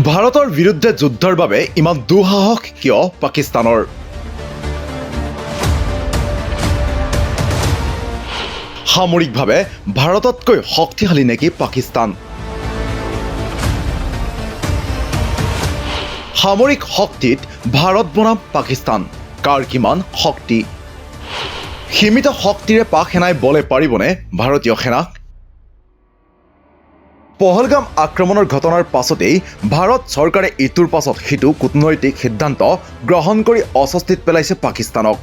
ভাৰতৰ বিৰুদ্ধে যুদ্ধৰ বাবে ইমান দুঃসাহস কিয় পাকিস্তানৰ? সামৰিকভাৱে ভাৰততকৈ শক্তিশালী নেকি পাকিস্তান? সামৰিক শক্তিত ভাৰত বনাম পাকিস্তান, কাৰ কিমান শক্তি? সীমিত শক্তিৰে পাক সেনাই বলে পাৰিবনে ভাৰতীয় সেনাক? পহলগাম আক্ৰমণৰ ঘটনাৰ পাছতেই ভাৰত চৰকাৰে ইটোৰ পাছত সিটো কূটনৈতিক সিদ্ধান্ত গ্ৰহণ কৰি অস্বস্তিত পেলাইছে পাকিস্তানক।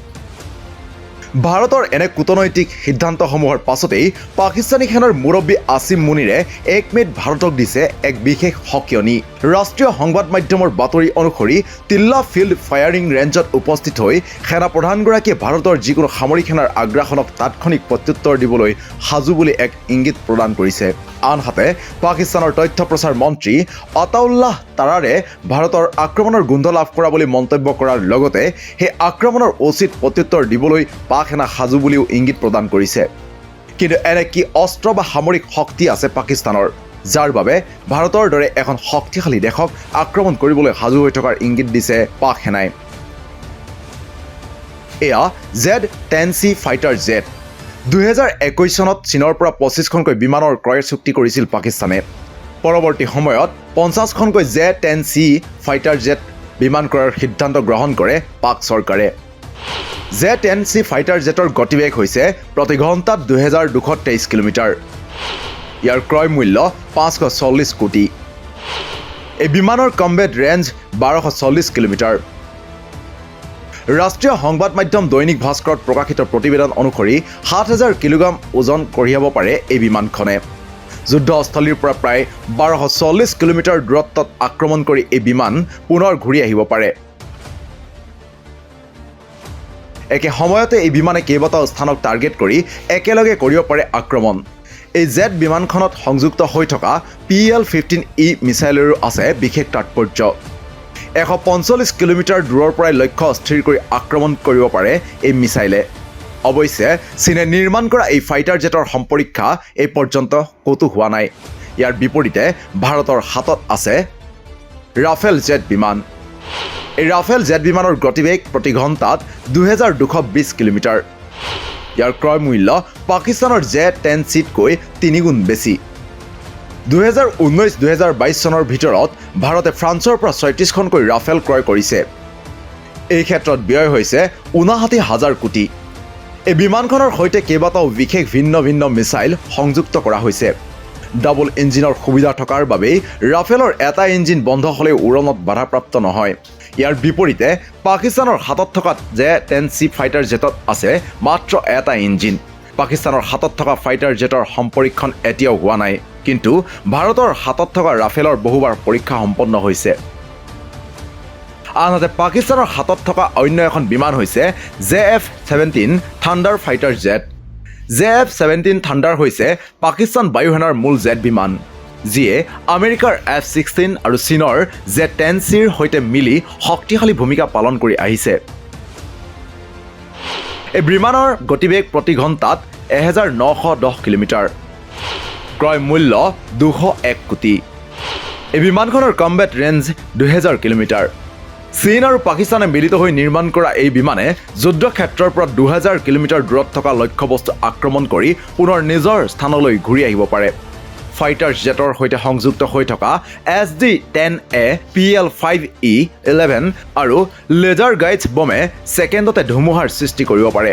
ভাৰতৰ এনে কূটনৈতিক সিদ্ধান্তসমূহৰ পাছতেই পাকিস্তানী সেনাৰ মুৰব্বী আসিম মুনিৰে 1 মে'ত ভাৰতক দিছে এক বিশেষ সকিয়নি। ৰাষ্ট্ৰীয় সংবাদ মাধ্যমৰ বাতৰি অনুসৰি তিল্লা ফিল্ড ফায়াৰিং ৰেঞ্জত উপস্থিত হৈ সেনাপ্ৰধানগৰাকীয়ে ভাৰতৰ যিকোনো সামৰিক সেনাৰ আগ্ৰাসনক তাৎক্ষণিক প্ৰত্যুত্তৰ দিবলৈ সাজু বুলি এক ইংগিত প্ৰদান কৰিছে। আনহাতে পাকিস্তানৰ তথ্য প্ৰচাৰ মন্ত্ৰী আতাউল্লাহ তাৰাৰে ভাৰতৰ আক্ৰমণৰ গোন্ধ লাভ কৰা বুলি মন্তব্য কৰাৰ লগতে সেই আক্ৰমণৰ উচিত প্ৰত্যুত্তৰ দিবলৈ পাক সেনা সাজু বুলিও ইংগিত প্ৰদান কৰিছে। কিন্তু এনে কি অস্ত্ৰ বা সামৰিক শক্তি আছে পাকিস্তানৰ, যাৰ বাবে ভাৰতৰ দৰে এখন শক্তিশালী দেশক আক্ৰমণ কৰিবলৈ সাজু হৈ থকাৰ ইংগিত দিছে পাক সেনাই? এয়া Z-10C ফাইটাৰ জেট। 2021 চনত চীনৰ পৰা 25খনকৈ বিমানৰ ক্ৰয় চুক্তি কৰিছিল পাকিস্তানে। পৰৱৰ্তী সময়ত 50খনকৈ Z-10C ফাইটাৰ জেট বিমান ক্ৰয়ৰ সিদ্ধান্ত গ্ৰহণ কৰে পাক চৰকাৰে। Z-10C ফাইটাৰ জেটৰ গতিবেগ হৈছে প্ৰতি ঘণ্টাত 2223 কিলোমিটাৰ। ইয়াৰ ক্ৰয় মূল্য 540 কোটি। এই বিমানৰ কম্বেট ৰেঞ্জ 1240 কিলোমিটাৰ। ৰাষ্ট্ৰীয় সংবাদ মাধ্যম দৈনিক ভাস্কৰত প্ৰকাশিত প্ৰতিবেদন অনুসৰি 7000 কিলোগ্ৰাম ওজন কঢ়িয়াব পাৰে এই বিমানখনে। যুদ্ধস্থলীৰ পৰা প্ৰায় 1240 কিলোমিটাৰ দূৰত্বত আক্ৰমণ কৰি এই বিমান পুনৰ ঘূৰি আহিব পাৰে। একে সময়তে এই বিমানে কেইবাটাও স্থানক টাৰ্গেট কৰি একেলগে কৰিব পাৰে আক্ৰমণ। এই জেট বিমানখনত সংযুক্ত হৈ থকা PL-15E মিছাইলৰো আছে বিশেষ তাৎপৰ্য। 145 কিলোমিটাৰ দূৰৰ পৰাই লক্ষ্য স্থিৰ কৰি আক্ৰমণ কৰিব পাৰে এই মিছাইলে। অৱশ্যে চীনে নিৰ্মাণ কৰা এই ফাইটাৰ জেটৰ সম্পৰীক্ষা এই পৰ্যন্ত ক'তো হোৱা নাই। ইয়াৰ বিপৰীতে ভাৰতৰ হাতত আছে ৰাফেল জেট বিমান। এই ৰাফেল জেট বিমানৰ গতিবেগ প্ৰতি ঘণ্টাত 2220 কিলোমিটাৰ। ইয়াৰ ক্ৰয় মূল্য পাকিস্তানৰ Z-10Cতকৈ 3 গুণ বেছি। 2019-2022 চনৰ ভিতৰত ভাৰতে ফ্ৰান্সৰ পৰা 36খনকৈ ৰাফেল ক্ৰয় কৰিছে। এই ক্ষেত্ৰত ব্যয় হৈছে 59,000 কোটি। এই বিমানখনৰ সৈতে কেইবাটাও বিশেষ ভিন্ন ভিন্ন মিছাইল সংযুক্ত কৰা হৈছে। ডাবল ইঞ্জিনৰ সুবিধা থকাৰ বাবেই ৰাফেলৰ এটা ইঞ্জিন বন্ধ হ'লেও উৰণত বাধাপ্ৰাপ্ত নহয়। ইয়াৰ বিপৰীতে পাকিস্তানৰ হাতত থকা Z-10C ফাইটাৰ জেটত আছে মাত্ৰ এটা ইঞ্জিন। পাকিস্তানৰ হাতত থকা ফাইটাৰ জেটৰ সম্পৰীক্ষণ এতিয়াও হোৱা নাই, কিন্তু ভাৰতৰ হাতত থকা ৰাফেলৰ বহুবাৰ পৰীক্ষা সম্পন্ন হৈছে। আনহাতে পাকিস্তানৰ হাতত থকা অন্য এখন বিমান হৈছে JF-17 thunder fighter jet. JF-17 thunder হৈছে পাকিস্তান বায়ুসেনাৰ মূল জেট বিমান, যিয়ে আমেৰিকাৰ F-16 আৰু চীনৰ Z-10Cৰ সৈতে মিলি শক্তিশালী ভূমিকা পালন কৰি আহিছে। এই বিমানৰ গতিবেগ প্ৰতি ঘণ্টাত 1910 কিলোমিটাৰ। ক্ৰয় মূল্য 201 কোটি। এই বিমানখনৰ কম্বেট ৰেঞ্জ 2000 কিলোমিটাৰ। চীন আৰু পাকিস্তানে মিলিত হৈ নিৰ্মাণ কৰা এই বিমানে যুদ্ধক্ষেত্ৰৰ পৰা 2000 কিলোমিটাৰ দূৰত থকা লক্ষ্যবস্তু আক্ৰমণ কৰি পুনৰ নিজৰ স্থানলৈ ঘূৰি আহিব পাৰে। ফাইটাৰ জেটৰ সৈতে সংযুক্ত হৈ থকা SD-10A, PL-5E-11 আৰু লেজাৰ গাইডছ বমে ছেকেণ্ডতে ধুমুহাৰ সৃষ্টি কৰিব পাৰে।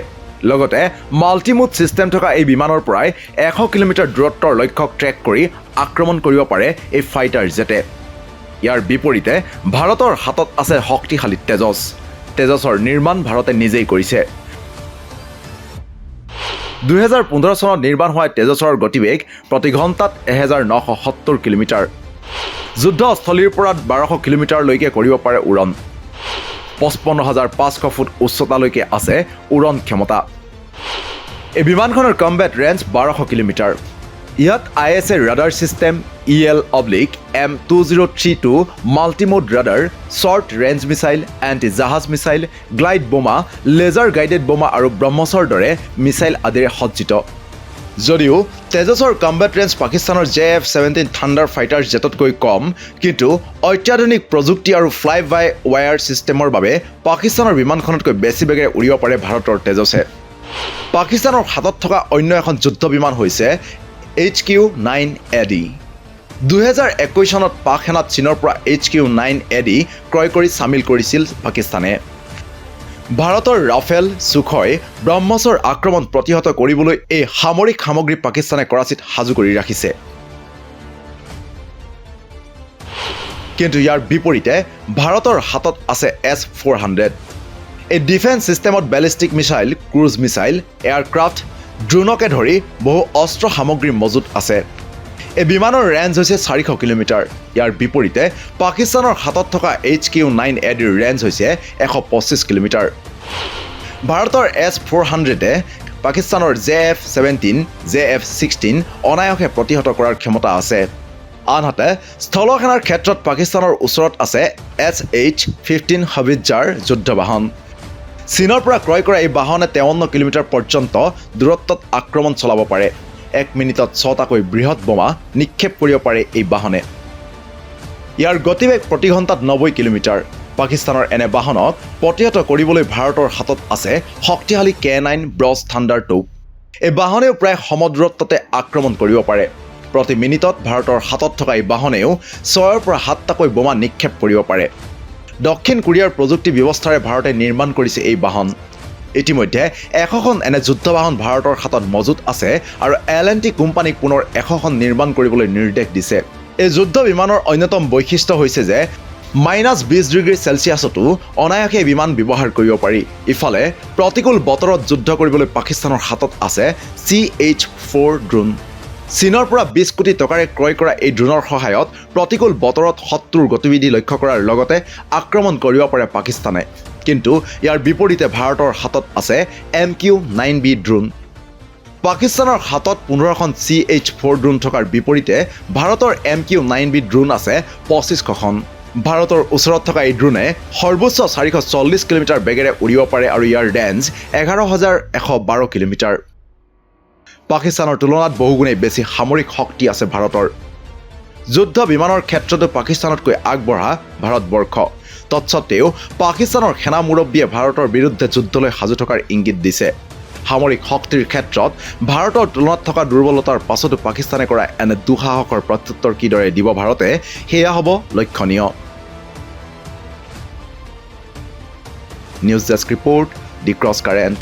লগতে মাল্টিমোড ছিষ্টেম থকা এই বিমানৰ পৰাই 100 কিলোমিটাৰ দূৰত্বৰ লক্ষ্যক ট্ৰেক কৰি আক্ৰমণ কৰিব পাৰে এই ফাইটাৰ জেটে। ইয়াৰ বিপৰীতে ভাৰতৰ হাতত আছে শক্তিশালী তেজছ। তেজছৰ নিৰ্মাণ ভাৰতে নিজেই কৰিছে। 2015 চনত নিৰ্মাণ হোৱা তেজছৰ গতিবেগ প্ৰতি ঘণ্টাত 1970 কিলোমিটাৰ। যুদ্ধস্থলীৰ পৰা 1200 কিলোমিটাৰলৈকে কৰিব পাৰে উৰণ। 55,500 ফুট উচ্চতালৈকে আছে উৰণ ক্ষমতা। এই বিমানখনৰ কম্বেট ৰেঞ্জ 1200 কিলোমিটাৰ। ইয়াত ISA radar system, EL/M2032 multimode radar, short range missile, anti জাহাজ মিছাইল, গ্লাইড বোমা, লেজাৰ গাইডেড বোমা আৰু ব্ৰহ্মছৰ দৰে মিছাইল আদিৰে সজ্জিত। যদিও তেজছৰ কম্বেট ৰেঞ্জ পাকিস্তানৰ JF-17 থাণ্ডাৰ ফাইটাৰ জেটতকৈ কম, কিন্তু অত্যাধুনিক প্ৰযুক্তি আৰু ফ্লাই বাই ৱায়াৰ ছিষ্টেমৰ বাবে পাকিস্তানৰ বিমানখনতকৈ বেছি বেগেৰে উৰিব পাৰে ভাৰতৰ তেজছে। পাকিস্তানৰ হাতত থকা অন্য এখন যুদ্ধ বিমান হৈছে HQ-9AD। 2021 চনত পাক সেনাত চীনৰ পৰা HQ-9AD ক্ৰয় কৰি চামিল কৰিছিল পাকিস্তানে। ভাৰতৰ ৰাফেল, সুখয়, ব্ৰহ্মছৰ আক্ৰমণ প্ৰতিহত কৰিবলৈ এই সামৰিক সামগ্ৰী পাকিস্তানে কৰাচীত সাজু কৰি ৰাখিছে। কিন্তু ইয়াৰ বিপৰীতে ভাৰতৰ হাতত আছে S-400। এই ডিফেন্স ছিষ্টেমত ballistic missile, cruise missile, aircraft, ড্ৰোনকে ধৰি বহু অস্ত্ৰ সামগ্ৰী মজুত আছে। এই বিমানৰ ৰেঞ্জ হৈছে 400 কিলোমিটাৰ। ইয়াৰ বিপৰীতে পাকিস্তানৰ হাতত থকা HQ-9ADৰ ৰেঞ্জ হৈছে 125 কিলোমিটাৰ। ভাৰতৰ S-400-এ পাকিস্তানৰ JF-17, JF-16 অনায়াসে প্ৰতিহত কৰাৰ ক্ষমতা আছে। আনহাতে স্থলসেনাৰ ক্ষেত্ৰত পাকিস্তানৰ ওচৰত আছে SH-15 হবিটজাৰ যুদ্ধ বাহন। চীনৰ পৰা ক্ৰয় কৰা এই বাহনে 53 কিলোমিটাৰ পৰ্যন্ত দূৰত্বত আক্ৰমণ চলাব পাৰে। 1 মিনিটত 6টাকৈ বৃহৎ বোমা নিক্ষেপ কৰিব পাৰে এই বাহনে। ইয়াৰ গতিবেগ প্ৰতি ঘণ্টাত 90 কিলোমিটাৰ। পাকিস্তানৰ এনে বাহনক প্ৰতিহত কৰিবলৈ ভাৰতৰ হাতত আছে শক্তিশালী K9 ব্ৰজ থাণ্ডাৰ তোপ। এই বাহনেও প্ৰায় সমদূৰত্বতে আক্ৰমণ কৰিব পাৰে। প্ৰতি মিনিটত ভাৰতৰ হাতত থকা এই বাহনেও 6ৰ পৰা 7টাকৈ বোমা নিক্ষেপ কৰিব পাৰে। দক্ষিণ কোৰিয়াৰ প্ৰযুক্তি ব্যৱস্থাৰে ভাৰতে নিৰ্মাণ কৰিছে এই বাহন। ইতিমধ্যে 100খন এনে যুদ্ধ বাহন ভাৰতৰ হাতত মজুত আছে আৰু L&T কোম্পানীক পুনৰ 100খন নিৰ্মাণ কৰিবলৈ নিৰ্দেশ দিছে। এই যুদ্ধ বিমানৰ অন্যতম বৈশিষ্ট্য হৈছে যে -20 ডিগ্ৰী চেলচিয়াছতো অনায়াসে বিমান ব্যৱহাৰ কৰিব পাৰি। ইফালে প্ৰতিকূল বতৰত যুদ্ধ কৰিবলৈ পাকিস্তানৰ হাতত আছে CH-4 ড্ৰোন। চীনৰ পৰা 20 কোটি টকাৰে ক্ৰয় কৰা এই ড্ৰোনৰ সহায়ত প্ৰতিকূল বতৰত শত্ৰুৰ গতিবিধি লক্ষ্য কৰাৰ লগতে আক্ৰমণ কৰিব পাৰে পাকিস্তানে। কিন্তু ইয়াৰ বিপৰীতে ভাৰতৰ হাতত আছে MQ-9B ড্ৰোন। পাকিস্তানৰ হাতত 15খন CH-4 ড্ৰোন থকাৰ বিপৰীতে ভাৰতৰ MQ-9B ড্ৰোন আছে 2500খন। ভাৰতৰ ওচৰত থকা এই ড্ৰোনে সৰ্বোচ্চ 440 কিলোমিটাৰ বেগেৰে উৰিব পাৰে আৰু ইয়াৰ ৰেঞ্জ 11,112 কিলোমিটাৰ। পাকিস্তানৰ তুলনাত বহুগুণে বেছি সামৰিক শক্তি আছে ভাৰতৰ। যুদ্ধ বিমানৰ ক্ষেত্ৰতো পাকিস্তানতকৈ আগবঢ়া ভাৰতবৰ্ষ। তৎসত্ত্বেও পাকিস্তানৰ সেনা মুৰব্বীয়ে ভাৰতৰ বিৰুদ্ধে যুদ্ধলৈ সাজু থকাৰ ইংগিত দিছে। সামৰিক শক্তিৰ ক্ষেত্ৰত ভাৰতৰ তুলনাত থকা দুৰ্বলতাৰ পাছতো পাকিস্তানে কৰা এনে দুঃসাহসৰ প্ৰত্যুত্তৰ কিদৰে দিব ভাৰতে, সেয়া হ'ব লক্ষণীয়। নিউজ ডেস্ক ৰিপৰ্ট, দি ক্ৰছ কাৰেণ্ট।